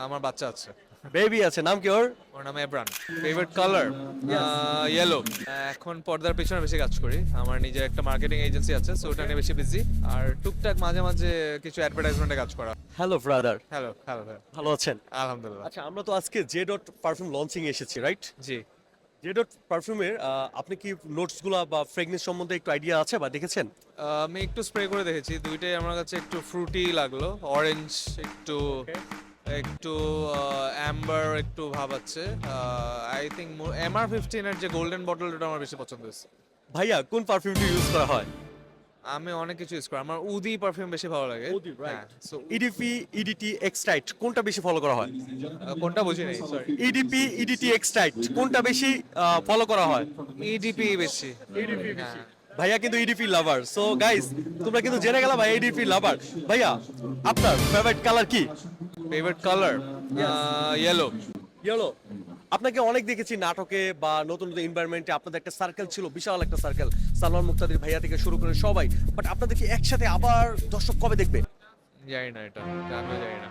আমার বাচ্চা আছে। বেবি আছে, নাম কি ওর? ওর নাম এব্রান। Favourite colour yellow. এখন পর্দার পেছনে বেশি কাজ করি, আমার নিজের একটা মার্কেটিং এজেন্সি আছে, সো ওটা নিয়ে বেশি বিজি। আর টুকটাক মাঝে মাঝে কিছু অ্যাডভার্টাইজমেন্টে কাজ করা। Hello brother, hello hello hello. ভালো আছেন? আলহামদুলিল্লাহ। আচ্ছা, আমরা তো আজকে জে ডট পারফিউম লঞ্চিং এসেছি, রাইট? জি। জে ডট পারফিউমের আপনি কি নোটসগুলো বা ফ্রেগনেন্স সম্বন্ধে একটু আইডিয়া আছে বা দেখেছেন? আমি একটু স্প্রে করে দেখেছি, দুইটাই আমার কাছে একটু ফ্রুটি লাগলো। অরেঞ্জ একটু, একটু অ্যাম্বার একটু ভাব আছে। আই থিঙ্ক MR15 এর যে গোল্ডেন বটল, ওটা আমার বেশি পছন্দ হয়েছে। ভাইয়া কোন পারফিউমটি ইউজ করা হয়? আমি অনেক কিছু ইউজ করি, আমার উদি পারফিউম বেশি ভালো লাগে। হ্যাঁ, সো ইডিপি, ইডিটি, এক্সটাইট কোনটা বেশি ফলো করা হয়? কোনটা বুঝি নাই, সরি। ইডিপি, ইডিটি, এক্সটাইট কোনটা বেশি ফলো করা হয়? ইডিপি বেশি। হ্যাঁ। ভাইয়া কিন্তু ইডিপি লাভার। সো গাইস, তোমরা কিন্তু জেনে গেলা ভাই ইডিপি লাভার। ভাইয়া, আপনার ফেভারিট কালার কি? Favourite colour yellow. ইয়েলো। আপনাকে অনেক দেখেছি নাটকে বা নতুন নতুন এনভায়রনমেন্টে, আপনাদের একটা সার্কেল ছিল, বিশাল একটা সার্কেল, সালমান মুক্তাদির ভাইয়া থেকে শুরু করে সবাই। বাট আপনাদেরকে একসাথে আবার দর্শক কবে দেখবে? জানি না, এটা আমিও জানি না।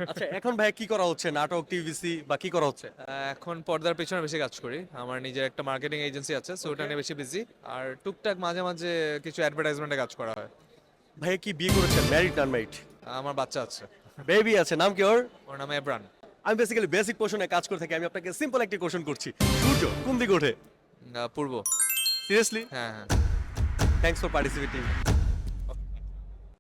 আচ্ছা, এখন ভাইয়া কি করা হচ্ছে? নাটক, টিভিসি বা কি করা হচ্ছে? এখন পর্দার পেছনে বেশি কাজ করি, আমার নিজের একটা মার্কেটিং এজেন্সি আছে, সো ওটা নিয়ে বেশি বিজি। আর টুকটাক মাঝে মাঝে কিছু অ্যাডভার্টাইজমেন্টে কাজ করা হয়। ভাইয়া কি বিয়ে করেছেন? ম্যারিড না আনম্যারিড? আমার বাচ্চা আছে। বেবি আছে, নাম কি ওর? ওর নাম এব্রান। আমি বেসিক্যালি বেসিক পোর্শনে কাজ করে থাকি। আমি আপনাকে সিম্পল একটা কোশ্চেন করছি, সূর্য কোন দিকে ওঠে? পূর্ব। সিরিয়াসলি? হ্যাঁ হ্যাঁ। Thanks for participating.